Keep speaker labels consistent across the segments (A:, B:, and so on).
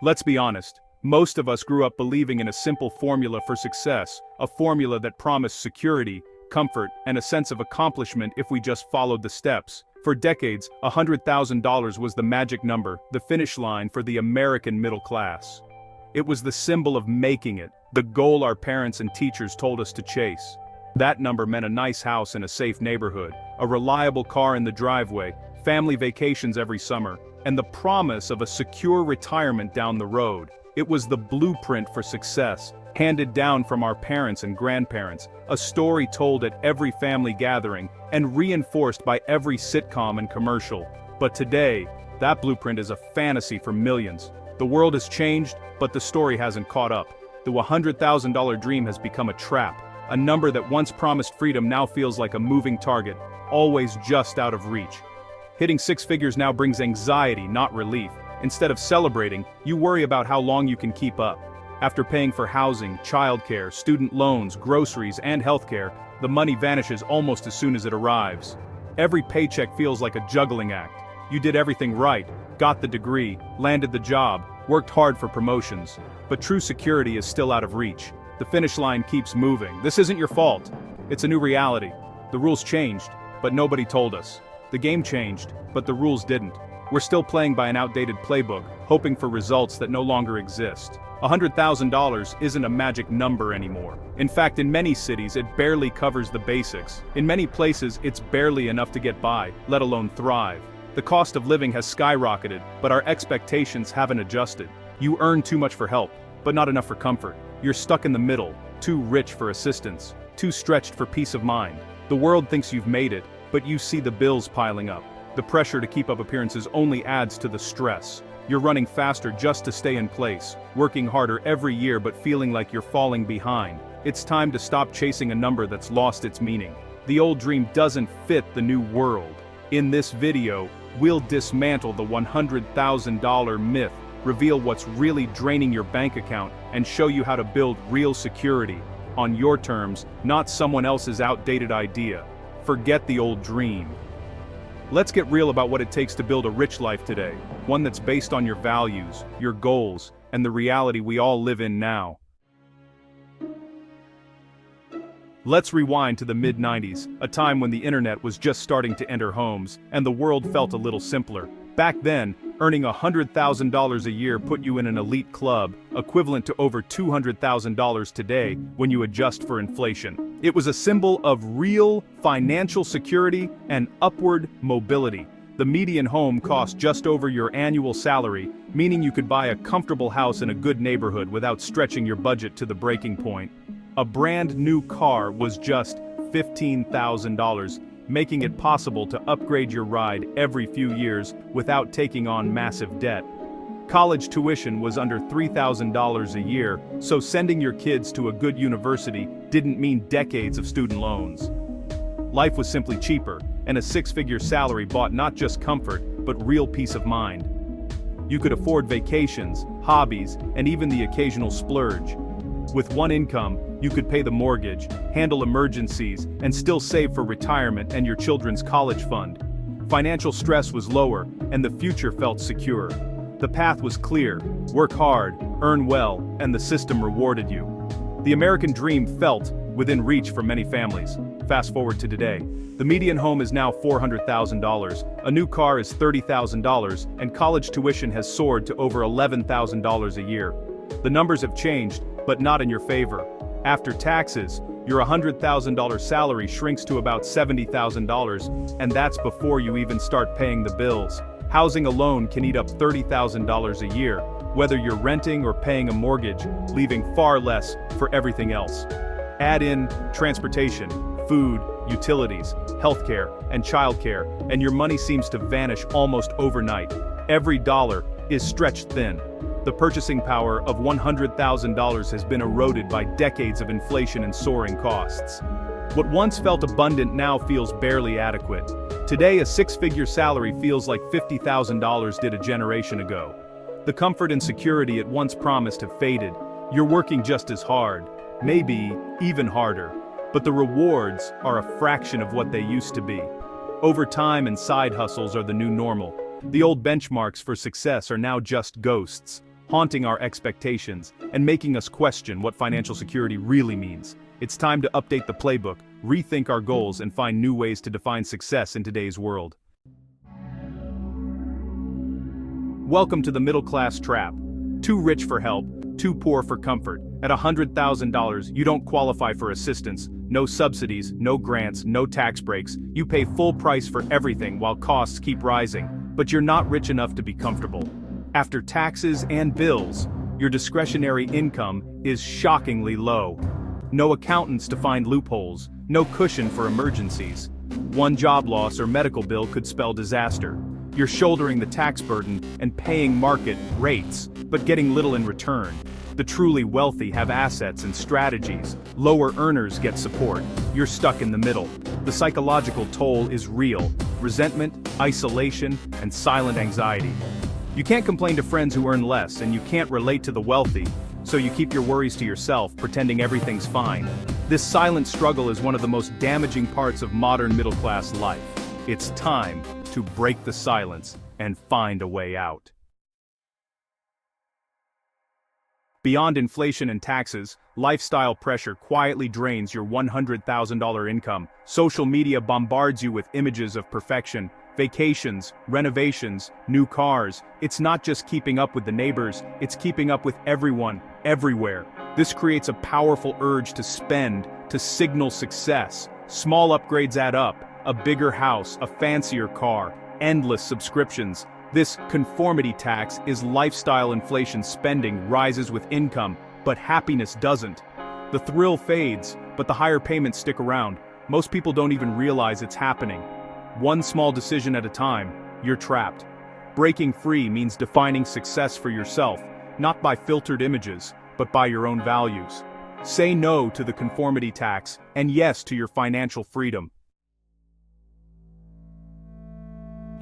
A: Let's be honest, most of us grew up believing in a simple formula for success, a formula that promised security, comfort, and a sense of accomplishment if we just followed the steps. For decades, $100,000 was the magic number, the finish line for the American middle class. It was the symbol of making it, the goal our parents and teachers told us to chase. That number meant a nice house in a safe neighborhood, a reliable car in the driveway, family vacations every summer, and the promise of a secure retirement down the road. It was the blueprint for success, handed down from our parents and grandparents, a story told at every family gathering, and reinforced by every sitcom and commercial. But today, that blueprint is a fantasy for millions. The world has changed, but the story hasn't caught up. The $100,000 dream has become a trap. A number that once promised freedom now feels like a moving target, always just out of reach. Hitting six figures now brings anxiety, not relief. Instead of celebrating, you worry about how long you can keep up. After paying for housing, childcare, student loans, groceries, and healthcare, the money vanishes almost as soon as it arrives. Every paycheck feels like a juggling act. You did everything right, got the degree, landed the job, worked hard for promotions. But true security is still out of reach. The finish line keeps moving. This isn't your fault. It's a new reality. The rules changed, but nobody told us. The game changed, but the rules didn't. We're still playing by an outdated playbook, hoping for results that no longer exist. $100,000 isn't a magic number anymore. In fact, in many cities, it barely covers the basics. In many places, it's barely enough to get by, let alone thrive. The cost of living has skyrocketed, but our expectations haven't adjusted. You earn too much for help, but not enough for comfort. You're stuck in the middle, too rich for assistance, too stretched for peace of mind. The world thinks you've made it, but you see the bills piling up. The pressure to keep up appearances only adds to the stress. You're running faster just to stay in place, working harder every year but feeling like you're falling behind. It's time to stop chasing a number that's lost its meaning. The old dream doesn't fit the new world. In this video, we'll dismantle the $100,000 myth, reveal what's really draining your bank account, and show you how to build real security on your terms, not someone else's outdated idea. Forget the old dream. Let's get real about what it takes to build a rich life today, one that's based on your values, your goals, and the reality we all live in now. Let's rewind to the mid-90s, a time when the internet was just starting to enter homes, and the world felt a little simpler. Back then, earning $100,000 a year put you in an elite club, equivalent to over $200,000 today when you adjust for inflation. It was a symbol of real financial security and upward mobility. The median home cost just over your annual salary, meaning you could buy a comfortable house in a good neighborhood without stretching your budget to the breaking point. A brand new car was just $15,000, making it possible to upgrade your ride every few years without taking on massive debt. College tuition was under $3,000 a year, so sending your kids to a good university didn't mean decades of student loans. Life was simply cheaper, and a six-figure salary bought not just comfort, but real peace of mind. You could afford vacations, hobbies, and even the occasional splurge. With one income, you could pay the mortgage, handle emergencies, and still save for retirement and your children's college fund. Financial stress was lower, and the future felt secure. The path was clear: work hard, earn well, and the system rewarded you. The American dream felt within reach for many families. Fast forward to today. The median home is now $400,000, a new car is $30,000, and college tuition has soared to over $11,000 a year. The numbers have changed, but not in your favor. After taxes, your $100,000 salary shrinks to about $70,000, and that's before you even start paying the bills. Housing alone can eat up $30,000 a year, whether you're renting or paying a mortgage, leaving far less for everything else. Add in transportation, food, utilities, healthcare, and childcare, and your money seems to vanish almost overnight. Every dollar is stretched thin. The purchasing power of $100,000 has been eroded by decades of inflation and soaring costs. What once felt abundant now feels barely adequate. Today, a six-figure salary feels like $50,000 did a generation ago. The comfort and security it once promised have faded. You're working just as hard, maybe even harder, but the rewards are a fraction of what they used to be. Overtime and side hustles are the new normal. The old benchmarks for success are now just ghosts, haunting our expectations and making us question what financial security really means. It's time to update the playbook, rethink our goals, and find new ways to define success in today's world. Welcome to the middle-class trap. Too rich for help, too poor for comfort. At $100,000, you don't qualify for assistance, no subsidies, no grants, no tax breaks. You pay full price for everything while costs keep rising, but you're not rich enough to be comfortable. After taxes and bills, your discretionary income is shockingly low. No accountants to find loopholes, no cushion for emergencies. One job loss or medical bill could spell disaster. You're shouldering the tax burden and paying market rates, but getting little in return. The truly wealthy have assets and strategies. Lower earners get support. You're stuck in the middle. The psychological toll is real. Resentment, isolation, and silent anxiety. You can't complain to friends who earn less, and you can't relate to the wealthy, so you keep your worries to yourself, pretending everything's fine. This silent struggle is one of the most damaging parts of modern middle-class life. It's time to break the silence and find a way out. Beyond inflation and taxes, lifestyle pressure quietly drains your $100,000 income. Social media bombards you with images of perfection, vacations, renovations, new cars. It's not just keeping up with the neighbors, it's keeping up with everyone, everywhere. This creates a powerful urge to spend, to signal success. Small upgrades add up. A bigger house, a fancier car, endless subscriptions. This conformity tax is lifestyle inflation. Spending rises with income, but happiness doesn't. The thrill fades, but the higher payments stick around. Most people don't even realize it's happening. One small decision at a time, you're trapped. Breaking free means defining success for yourself, not by filtered images, but by your own values. Say no to the conformity tax, and yes to your financial freedom.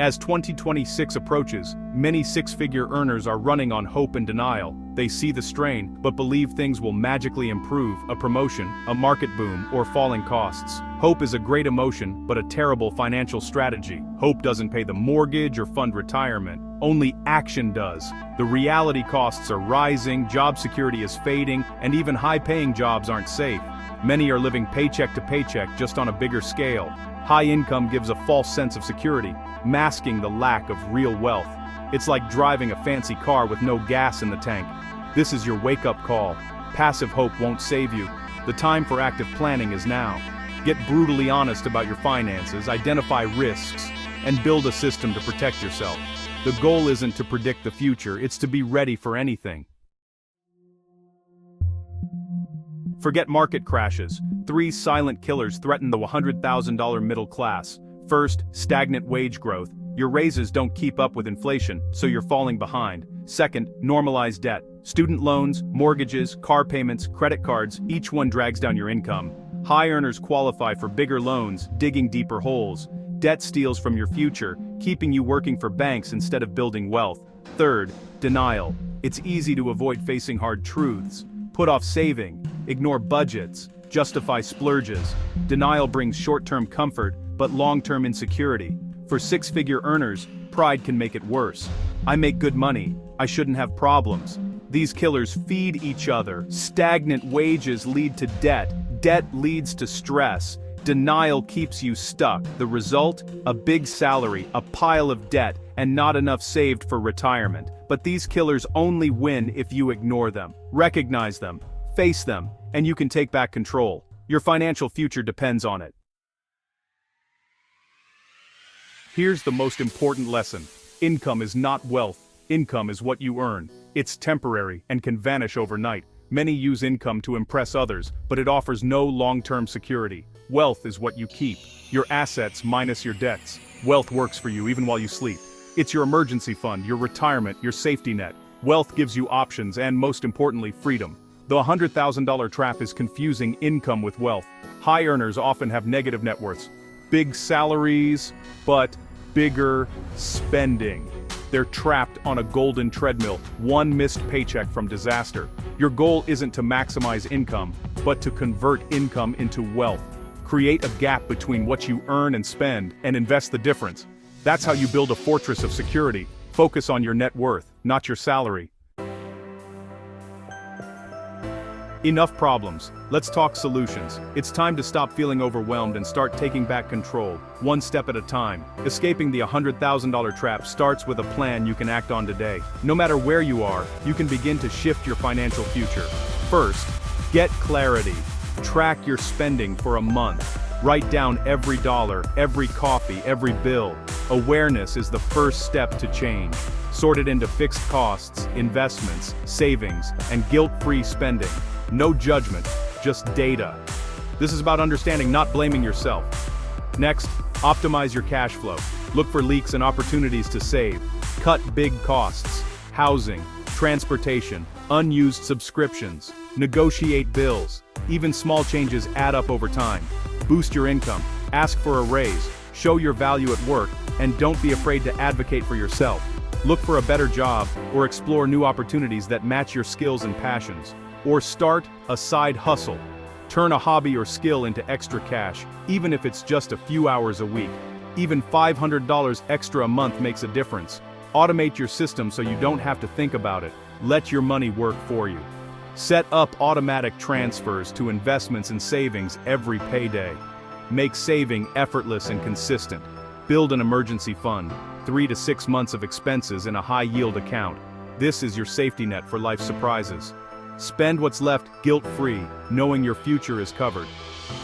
A: As 2026 approaches, many six-figure earners are running on hope and denial. They see the strain, but believe things will magically improve: a promotion, a market boom, or falling costs. Hope is a great emotion, but a terrible financial strategy. Hope doesn't pay the mortgage or fund retirement. Only action does. The reality costs are rising, job security is fading, and even high-paying jobs aren't safe. Many are living paycheck to paycheck, just on a bigger scale. High income gives a false sense of security, masking the lack of real wealth. It's like driving a fancy car with no gas in the tank. This is your wake-up call. Passive hope won't save you. The time for active planning is now. Get brutally honest about your finances, identify risks, and build a system to protect yourself. The goal isn't to predict the future, it's to be ready for anything. Forget market crashes. 3 silent killers threaten the $100,000 middle class. First, stagnant wage growth. Your raises don't keep up with inflation, so you're falling behind. Second, normalized debt. Student loans, mortgages, car payments, credit cards, each one drags down your income. High earners qualify for bigger loans, digging deeper holes. Debt steals from your future, keeping you working for banks instead of building wealth. Third, denial. It's easy to avoid facing hard truths. Put off saving, ignore budgets, justify splurges. Denial brings short-term comfort, but long-term insecurity. For six-figure earners, pride can make it worse. I make good money, I shouldn't have problems. These killers feed each other. Stagnant wages lead to debt. Debt leads to stress. Denial keeps you stuck. The result? A big salary, a pile of debt, and not enough saved for retirement. But these killers only win if you ignore them. Recognize them, face them, and you can take back control. Your financial future depends on it. Here's the most important lesson. Income is not wealth. Income is what you earn. It's temporary and can vanish overnight. Many use income to impress others, but it offers no long-term security. Wealth is what you keep. Your assets minus your debts. Wealth works for you even while you sleep. It's your emergency fund, your retirement, your safety net. Wealth gives you options and, most importantly, freedom. The $100,000 trap is confusing income with wealth. High earners often have negative net worths. Big salaries, but bigger spending. They're trapped on a golden treadmill, one missed paycheck from disaster. Your goal isn't to maximize income, but to convert income into wealth. Create a gap between what you earn and spend, and invest the difference. That's how you build a fortress of security. Focus on your net worth, not your salary. Enough problems. Let's talk solutions. It's time to stop feeling overwhelmed and start taking back control, one step at a time. Escaping the $100,000 trap starts with a plan you can act on today. No matter where you are, you can begin to shift your financial future. First, get clarity. Track your spending for a month. Write down every dollar, every coffee, every bill. Awareness is the first step to change. Sort it into fixed costs, investments, savings, and guilt-free spending. No judgment, just data. This is about understanding, not blaming yourself. Next, optimize your cash flow. Look for leaks and opportunities to save. Cut big costs. Housing, transportation, unused subscriptions. Negotiate bills. Even small changes add up over time. Boost your income. Ask for a raise. Show your value at work, and don't be afraid to advocate for yourself. Look for a better job, or explore new opportunities that match your skills and passions. Or start a side hustle. Turn a hobby or skill into extra cash, even if it's just a few hours a week. Even $500 extra a month makes a difference. Automate your system so you don't have to think about it. Let your money work for you. Set up automatic transfers to investments and savings every payday. Make saving effortless and consistent. Build an emergency fund, 3 to 6 months of expenses in a high-yield account. This is your safety net for life surprises. Spend what's left guilt-free, knowing your future is covered.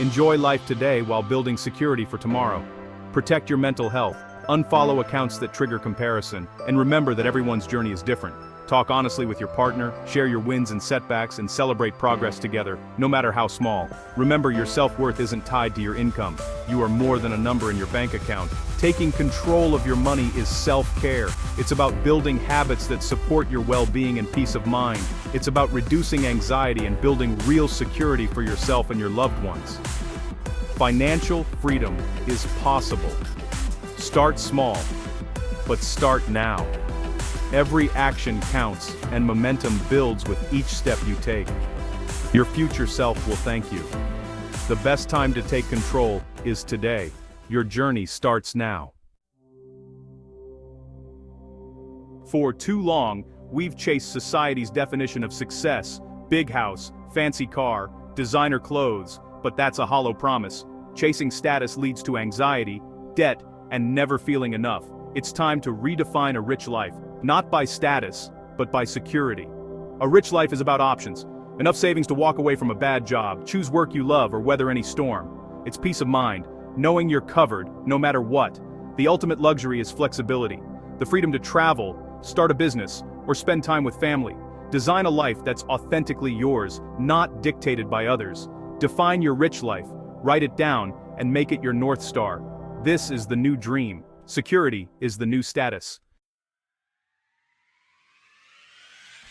A: Enjoy life today while building security for tomorrow. Protect your mental health, unfollow accounts that trigger comparison, and remember that everyone's journey is different. Talk honestly with your partner, share your wins and setbacks, and celebrate progress together, no matter how small. Remember, your self-worth isn't tied to your income. You are more than a number in your bank account. Taking control of your money is self-care. It's about building habits that support your well-being and peace of mind. It's about reducing anxiety and building real security for yourself and your loved ones. Financial freedom is possible. Start small, but start now. Every action counts, and momentum builds with each step you take. Your future self will thank you. The best time to take control is today. Your journey starts now. For too long, we've chased society's definition of success: big house, fancy car, designer clothes, but that's a hollow promise. Chasing status leads to anxiety, debt, and never feeling enough. It's time to redefine a rich life. Not by status, but by security. A rich life is about options. Enough savings to walk away from a bad job, choose work you love, or weather any storm. It's peace of mind, knowing you're covered, no matter what. The ultimate luxury is flexibility. The freedom to travel, start a business, or spend time with family. Design a life that's authentically yours, not dictated by others. Define your rich life, write it down, and make it your North Star. This is the new dream. Security is the new status.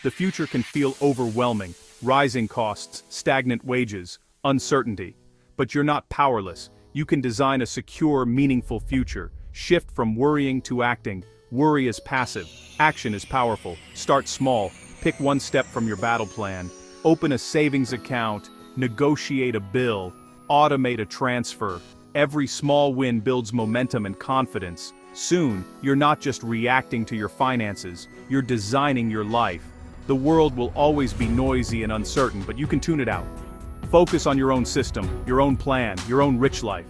A: The future can feel overwhelming: rising costs, stagnant wages, uncertainty. But you're not powerless. You can design a secure, meaningful future. Shift from worrying to acting. Worry is passive. Action is powerful. Start small. Pick one step from your battle plan. Open a savings account. Negotiate a bill. Automate a transfer. Every small win builds momentum and confidence. Soon, you're not just reacting to your finances, you're designing your life. The world will always be noisy and uncertain, but you can tune it out. Focus on your own system, your own plan, your own rich life.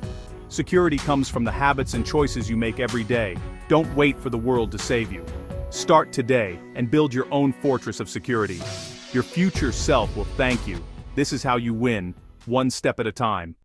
A: Security comes from the habits and choices you make every day. Don't wait for the world to save you. Start today and build your own fortress of security. Your future self will thank you. This is how you win, one step at a time.